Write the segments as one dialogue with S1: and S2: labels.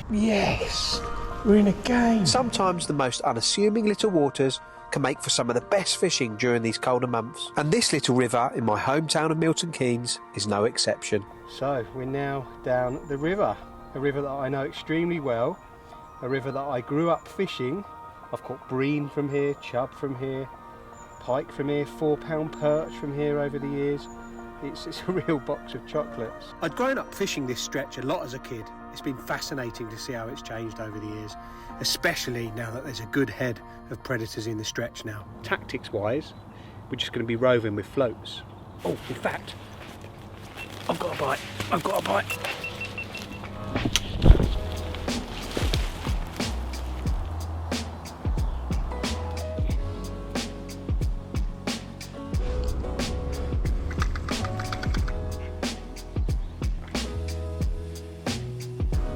S1: Yes, we're in a game.
S2: Sometimes the most unassuming little waters can make for some of the best fishing during these colder months. And this little river in my hometown of Milton Keynes is no exception.
S1: So we're now down the river, a river that I know extremely well, a river that I grew up fishing. I've caught bream from here, chub from here, pike from here, 4-pound perch from here over the years. It's a real box of chocolates. I'd grown up fishing this stretch a lot as a kid. It's been fascinating to see how it's changed over the years, especially now that there's a good head of predators in the stretch now. Tactics wise, we're just going to be roving with floats. Oh, in fact, I've got a bite.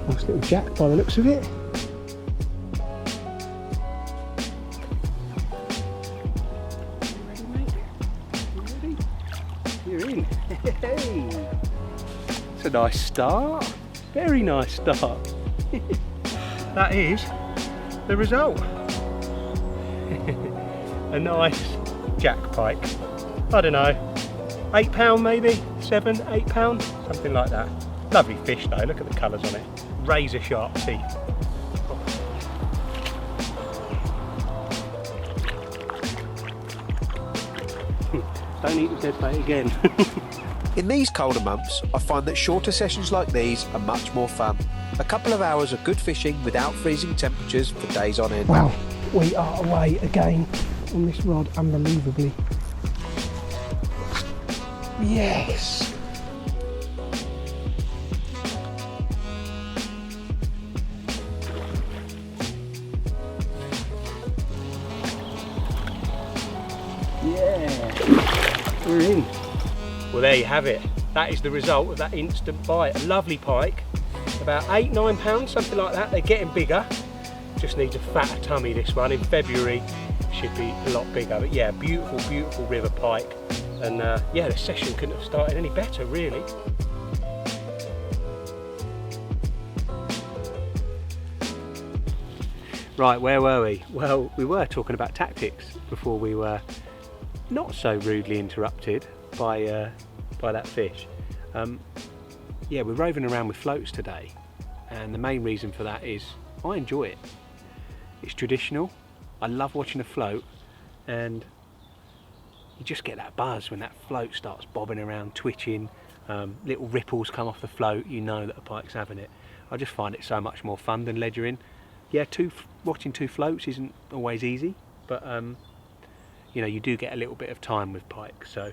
S1: Nice little jack by the looks of it. Ready, mate? You ready? You're in. Hey! It's a nice start. Very nice start. That is the result. A nice jack pike. I don't know, £8 maybe, £7, £8, something like that. Lovely fish though, look at the colours on it. Razor sharp teeth. Don't eat the dead bait again.
S2: In these colder months, I find that shorter sessions like these are much more fun. A couple of hours of good fishing without freezing temperatures for days on end.
S1: Wow, we are away again on this rod, unbelievably. Yes! Yeah, we're in. Well, there you have it. That is the result of that instant bite. A lovely pike, about £8–9, something like that. They're getting bigger. Just needs a fatter tummy, this one. In February, should be a lot bigger. But yeah, beautiful, beautiful river pike. And yeah, the session couldn't have started any better, really. Right, where were we? Well, we were talking about tactics before we were not so rudely interrupted by that fish. Yeah, we're roving around with floats today, and the main reason for that is I enjoy it. It's traditional. I love watching a float, and you just get that buzz when that float starts bobbing around, twitching, little ripples come off the float, you know that a pike's having it. I just find it so much more fun than ledgering. Yeah, watching two floats isn't always easy, but you know, you do get a little bit of time with pike, so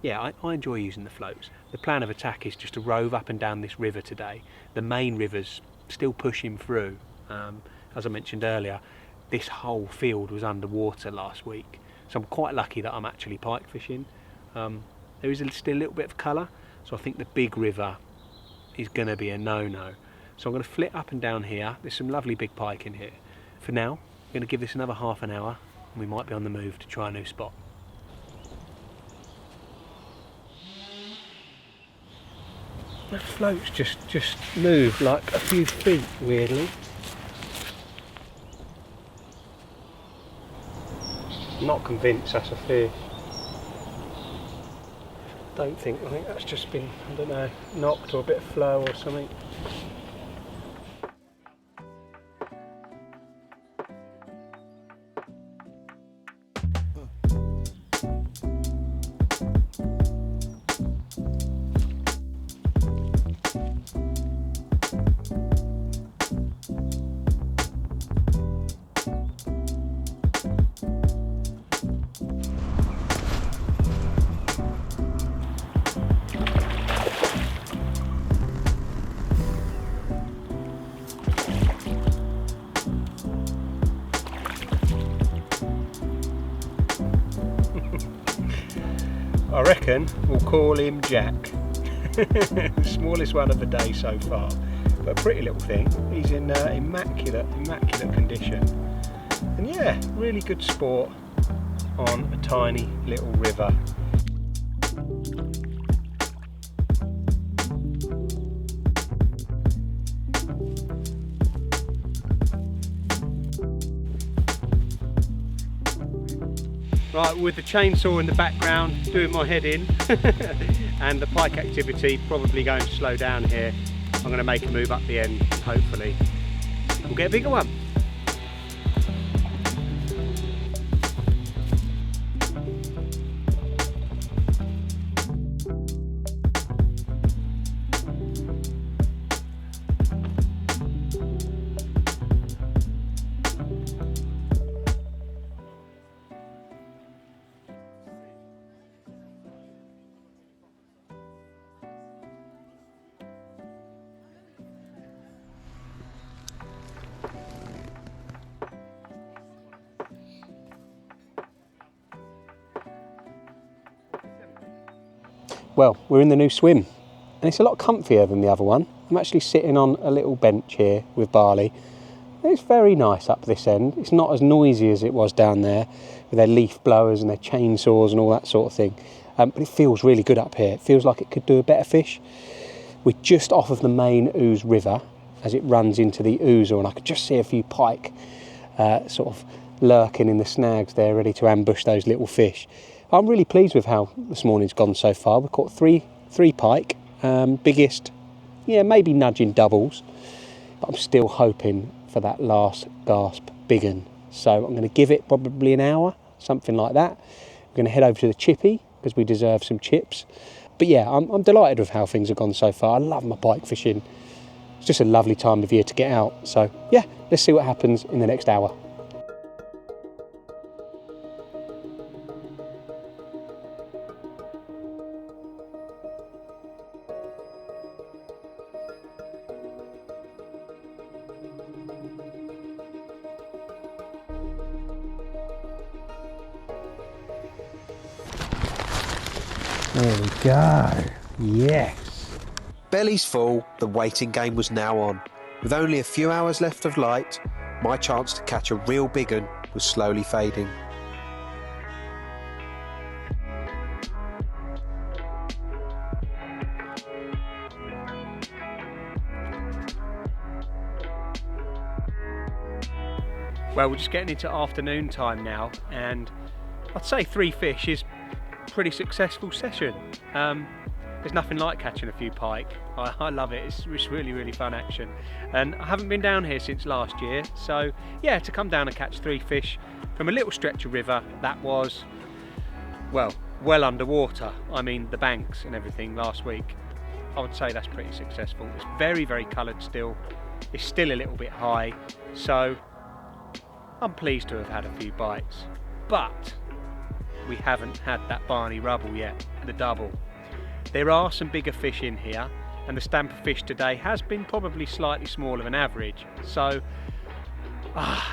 S1: yeah, I enjoy using the floats. The plan of attack is just to rove up and down this river today. The main river's still pushing through. As I mentioned earlier, this whole field was underwater last week, so I'm quite lucky that I'm actually pike fishing. There is still a little bit of colour, so I think the big river is going to be a no-no. So I'm going to flit up and down here. There's some lovely big pike in here. For now, I'm going to give this another half an hour, and we might be on the move to try a new spot. The floats just move like a few feet, weirdly. I'm not convinced that's a fish. I think that's just been, I don't know, knocked or a bit of flow or something. I reckon we'll call him Jack. The smallest one of the day so far, but a pretty little thing. He's in immaculate condition, and yeah, really good sport on a tiny little river. Right, with the chainsaw in the background, doing my head in, and the pike activity probably going to slow down here, I'm going to make a move up the end, and hopefully we'll get a bigger one. Well, we're in the new swim, and it's a lot comfier than the other one. I'm actually sitting on a little bench here with Barley. It's very nice up this end. It's not as noisy as it was down there with their leaf blowers and their chainsaws and all that sort of thing. But it feels really good up here. It feels like it could do a better fish. We're just off of the main Ouse River as it runs into the Ouzel, and I could just see a few pike sort of lurking in the snags there, ready to ambush those little fish. I'm really pleased with how this morning's gone so far. We've caught three pike, biggest, yeah, maybe nudging doubles, but I'm still hoping for that last gasp big un. So I'm going to give it probably an hour, something like that. We're going to head over to the chippy because we deserve some chips. But yeah, I'm delighted with how things have gone so far. I love my pike fishing. It's just a lovely time of year to get out. So yeah, let's see what happens in the next hour. There we go. Yes.
S2: Bellies full, the waiting game was now on. With only a few hours left of light, my chance to catch a real big un was slowly fading.
S1: Well, we're just getting into afternoon time now, and I'd say 3 fish is a pretty successful session. There's nothing like catching a few pike. I love it. It's really fun action, and I haven't been down here since last year, so yeah, to come down and catch 3 fish from a little stretch of river that was well underwater, I mean the banks and everything, last week, I would say that's pretty successful. It's very coloured still. It's still a little bit high, so I'm pleased to have had a few bites, but we haven't had that Barney rubble yet, the double. There are some bigger fish in here, and the stamp of fish today has been probably slightly smaller than average, so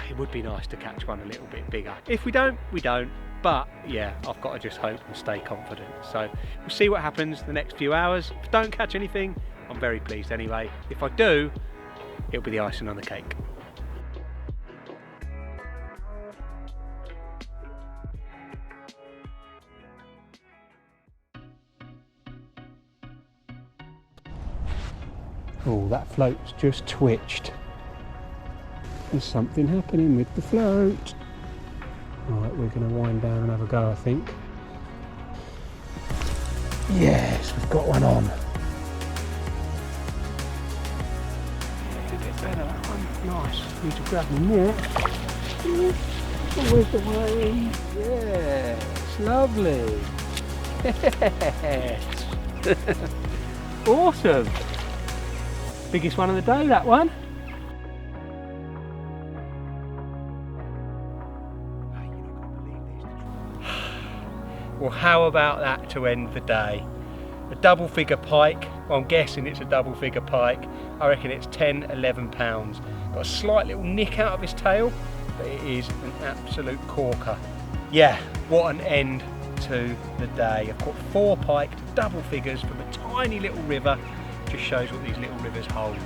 S1: it would be nice to catch one a little bit bigger. If we don't, we don't, but yeah, I've got to just hope and stay confident. So we'll see what happens the next few hours. If I don't catch anything, I'm very pleased anyway. If I do, it'll be the icing on the cake. Oh, that float's just twitched. There's something happening with the float. Right, we're going to wind down and have a go, I think. Yes, we've got one on. Yeah, a bit better, that one. Nice. Need to grab the net. Oh, where's the way? Yes, lovely. Yes. Awesome. Biggest one of the day, that one. Well, how about that to end the day? A double figure pike. Well, I'm guessing it's a double figure pike. I reckon it's 10-11 pounds. Got a slight little nick out of his tail, but it is an absolute corker. Yeah, what an end to the day. I've caught 4 pike, double figures from a tiny little river. Just shows what these little rivers hold.